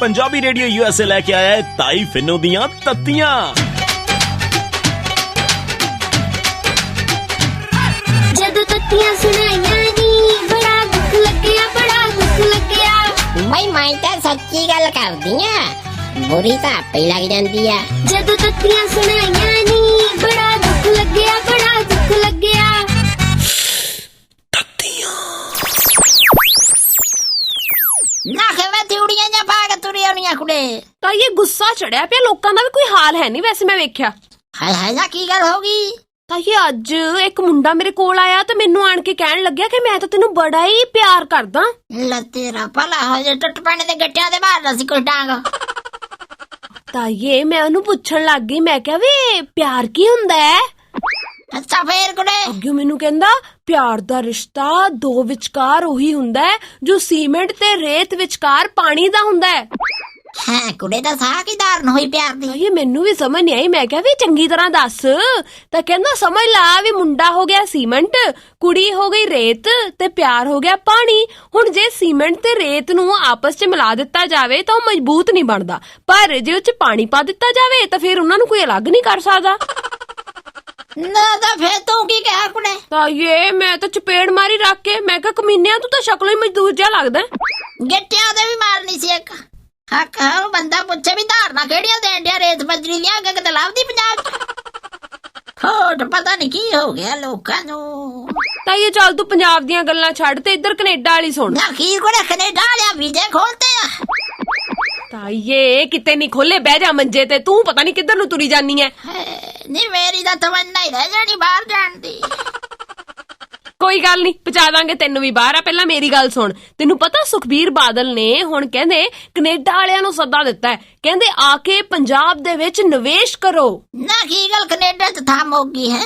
Punjabi radio USA लेके आया है ताई फिनो दियां तत्तियां। जदों तत्तियां सुनाइयां नी बड़ा दुख लग्या, बड़ा दुख लग्या। मैं तो सच्ची गल करदी आ, बुरी तो आपे ही लग जांदी आ। जदों तत्तियां सुनाइयां नी बड़ा दुख लग्या, बड़ा दुख लग्या। ਤਾਂ ਇਹ ਗੁੱਸਾ ਚੜਿਆ ਪਿਆ ਲੋਕਾਂ ਦਾ ਵੀ ਕੋਈ ਹਾਲ ਹੈ ਨਹੀਂ। ਵੈਸੇ ਮੈਂ ਵੇਖਿਆ ਹਾਏ ਨਾ ਕੀ ਗੱਲ ਹੋ ਗਈ? ਤਾਂ ਇਹ ਅੱਜ ਇੱਕ ਮੁੰਡਾ ਮੇਰੇ ਕੋਲ ਆਇਆ ਤੇ ਮੈਨੂੰ ਆਣ ਕੇ ਕਹਿਣ ਲੱਗਿਆ ਕਿ ਮੈਂ ਤਾਂ ਤੈਨੂੰ ਬੜਾ ਹੀ ਪਿਆਰ ਕਰਦਾ। ਲੈ ਤੇਰਾ ਭਲਾ ਹੋ ਜੇ, ਟੁੱਟ ਪੈਣੇ ਦੇ ਗੱਟਿਆਂ ਦੇ ਮਾਰਨਾ ਸੀ ਕੋਈ ਡਾਂਗ। ਤਾਂ ਇਹ ਮੈਂ ਉਹਨੂੰ ਪੁੱਛਣ ਲੱਗ ਗਈ, ਮੈਂ ਕਿਹਾ ਵੇ ਪਿਆਰ ਕੀ ਹੁੰਦਾ ਹੈ? ਅੱਛਾ ਫੇਰ ਕੁੜੇ ਅੱਗੇ ਮੈਨੂੰ ਕਹਿੰਦਾ ਪਿਆਰ ਦਾ ਰਿਸ਼ਤਾ ਦੋ ਵਿਚਕਾਰ ਉਹੀ ਹੁੰਦਾ ਹੈ ਜੋ ਸੀਮੈਂਟ ਤੇ ਰੇਤ ਵਿਚਕਾਰ ਪਾਣੀ ਦਾ ਹੁੰਦਾ ਹੈ। ਹਾਂ ਕੁੜੇ ਦਾ ਸਾਹ ਕੀ ਧਾਰਨ ਹੋਈ ਪਿਆਰ ਦੀ? ਇਹ ਮੈਨੂੰ ਵੀ ਸਮਝ ਨਹੀਂ ਆਈ। ਮੈਂ ਕਿਹਾ ਵੀ ਚੰਗੀ ਤਰ੍ਹਾਂ ਦੱਸ। ਤਾਂ ਕਹਿੰਦਾ ਸਮਝ ਲਾ ਵੀ ਮੁੰਡਾ ਹੋ ਗਿਆ ਸੀਮੈਂਟ, ਕੁੜੀ ਹੋ ਗਈ ਰੇਤ ਤੇ ਪਿਆਰ ਹੋ ਗਿਆ ਪਾਣੀ। ਹੁਣ ਜੇ ਸੀਮੈਂਟ ਤੇ ਰੇਤ ਨੂੰ ਆਪਸ 'ਚ ਮਿਲਾ ਦਿੱਤਾ ਜਾਵੇ ਤਾਂ ਉਹ ਮਜ਼ਬੂਤ ਨਹੀਂ ਬਣਦਾ, ਪਰ ਜੇ ਉਹ 'ਚ ਪਾਣੀ ਪਾ ਦਿੱਤਾ ਜਾਵੇ ਤਾਂ ਫਿਰ ਉਹਨਾਂ ਨੂੰ ਕੋਈ ਅਲੱਗ ਨਹੀਂ ਕਰ ਸਕਦਾ। ਨਾ ਤਾਂ ਫੇਰ ਤੂੰ ਕੀ ਕਿਹਾ ਕੁੜੇ? ਤਾਂ ਇਹ ਮੈਂ ਤਾਂ ਚਪੇੜ ਮਾਰੀ ਰੱਖ ਕੇ ਮੈਂ ਕਿਹਾ ਕਮੀਨਿਆ ਤੂੰ ਤਾਂ ਸ਼ਕਲੋਂ ਹੀ ਮਜ਼ਦੂਰ ਜਿਹਾ ਲੱਗਦਾ। ਗੱਟਿਆਂ ਦੇ ਵੀ ਮਾਰਨੀ ਸੀ ਇੱਕ। ਹੱਕ ਉਹ ਬੰਦਾ ਪੁੱਛੇ ਵੀ ਧਾਰਨਾ ਕਿਹੜੀਆਂ ਦੇਣ ਡਿਆ ਰੇਤ ਬਜਰੀ ਦੀਆਂ, ਅੱਗੇ ਕਿਤੇ ਲੱਭਦੀ ਪੰਜਾਬ 'ਚ। ਹੋਟ ਪਤਾ ਨਹੀਂ ਕੀ ਹੋ ਗਿਆ ਲੋਕਾਂ ਨੂੰ। ਤਾਂ ਇਹ ਚੱਲ ਤੂੰ ਪੰਜਾਬ ਦੀਆਂ ਗੱਲਾਂ ਛੱਡ ਤੇ ਇੱਧਰ ਕੈਨੇਡਾ ਵਾਲੀ ਸੁਣ। ਨਾ ਕੀ ਕੁੜੇ ਕੈਨੇਡਾ ਵਾਲਿਆ ਵੀਜ਼ੇ ਖੋਲਤੇ ਆ? ਤਾਂ ਇਹ ਕਿਤੇ ਨਹੀਂ ਖੋਲੇ, ਬਹਿ ਜਾ ਮੰਜੇ ਤੇ। ਤੂੰ ਪਤਾ ਨਹੀਂ ਕਿੱਧਰ ਨੂੰ ਤੁਰੀ ਜਾਨੀ ਐ। ਨਹੀਂ ਮੇਰੀ ਤਾਂ ਤਮੰਨਾ ਹੀ ਰਹਿ ਜਾਣੀ ਬਾਹਰ ਜਾਣ ਦੀ। ਕੋਈ ਗੱਲ ਨਹੀਂ, ਪਹੁੰਚਾ ਦਾਂਗੇ ਤੈਨੂੰ ਵੀ ਬਾਹਰ। ਆ ਪਹਿਲਾਂ ਮੇਰੀ ਗੱਲ ਸੁਣ। ਤੈਨੂੰ ਪਤਾ ਸੁਖਬੀਰ ਬਾਦਲ ਨੇ ਹੁਣ ਕਹਿੰਦੇ ਕੈਨੇਡਾ ਵਾਲਿਆਂ ਨੂੰ ਸੱਦਾ ਦਿੱਤਾ ਹੈ, ਕਹਿੰਦੇ ਆ ਕੇ ਪੰਜਾਬ ਦੇ ਵਿੱਚ ਨਿਵੇਸ਼ ਕਰੋ। ਨਾ ਕੀ ਗੱਲ ਕੈਨੇਡਾ 'ਚ ਥਾਮ ਹੋ ਗਈ ਹੈ?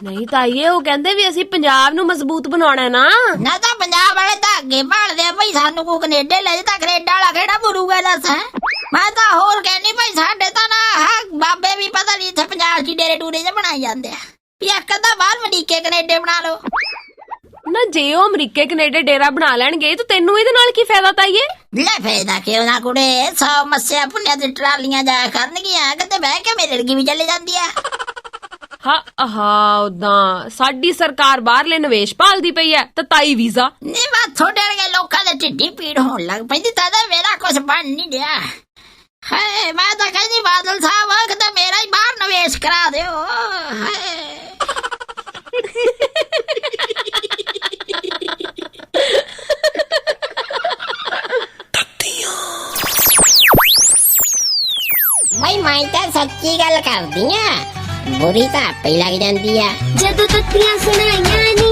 ਨਹੀਂ ਤਾਂ ਇਹ ਉਹ ਕਹਿੰਦੇ ਵੀ ਅਸੀਂ ਪੰਜਾਬ ਨੂੰ ਮਜ਼ਬੂਤ ਬਣਾਉਣਾ ਨਾ। ਨਾ ਤਾਂ ਪੰਜਾਬ ਵਾਲੇ ਤਾਂ ਅੱਗੇ ਭਾਲਦੇ ਆ ਭਈ ਸਾਨੂੰ ਕੋ ਕੈਨੇਡਾ ਲੈ ਜਾ, ਤਾਂ ਕੈਨੇਡਾ ਵਾਲਾ ਕਿਹੜਾ ਬੁਰੂਗਾ ਦੱਸ। ਮੈਂ ਤਾਂ ਹੋਰ ਕਹਿੰਦੀ ਭਈ ਸਾਡੇ ਤਾਂ ਨਾ ਬਾਬੇ ਵੀ ਪਤਾ ਨਹੀਂ ਇੱਥੇ ਪੰਜਾਬ 'ਚ ਡੇਰੇ ਡੂਰੇ ਜੇ ਬਣਾਈ ਜਾਂਦੇ ਆ ਵੀ ਇੱਕ ਅੱਧਾ ਬਾਹਰ ਅਮਰੀਕੇ ਕੈਨੇਡੇ ਬਣਾ ਲਓ। ਨਾ ਜੇ ਉਹ ਅਮਰੀਕੇ ਕੈਨੇਡਾ ਡੇਰਾ ਬਣਾ ਲੈਣਗੇ ਤਾਂ ਤੈਨੂੰ ਇਹਦੇ ਨਾਲ ਕੀ ਫਾਇਦਾ? ਤਾਈਏ ਲੈ ਫਾਇਦਾ ਕਿਉਂ ਨਾ ਕੁੜੇ, 100 ਮੱਸਿਆ ਪੁੰਨਿਆ ਤੇ ਟਰਾਲੀਆਂ ਜਾਇਆ ਕਰਨਗੀਆਂ, ਕਿਤੇ ਬਹਿ ਕੇ ਮੇਰੇ ਲੜਕੀ ਵੀ ਚੱਲੇ ਜਾਂਦੀ ਆ। ਹਾਂ ਉਦਾਂ ਸਾਡੀ ਸਰਕਾਰ ਬਾਹਰਲੇ ਨਿਵੇਸ਼ ਭਾਲਦੀ ਪਈ ਐ ਤਾਂ ਤਾਈ ਵੀਜ਼ਾ ਨਹੀਂ ਮੈਂ ਥੋੜੇ ਵਰਗੇ ਲੋਕਾਂ ਦੇ ਢਿੱਡੀ ਪੀੜ ਹੋਣ ਲੱਗ ਪੈਂਦੀ, ਤਾਂ ਮੇਰਾ ਕੁਛ ਬਣ ਨਹੀਂ ਰਿਹਾ। ਹਾਏ ਮੈਂ ਤਾਂ ਕਹਿੰਦੀ ਬਾਦਲ ਸਾਹਿਬ ਕਿਤੇ ਮੇਰਾ ਹੀ ਬਾਹਰ ਨਿਵੇਸ਼ ਕਰਾ ਦਿਓ। ਹਾਏ ਮੈਂ ਤਾਂ ਸੱਚੀ ਗੱਲ ਕਰਦੀ ਆ, बुरी तो आपे ही लग जाती है। जदों तत्तियां सुनाइयां नी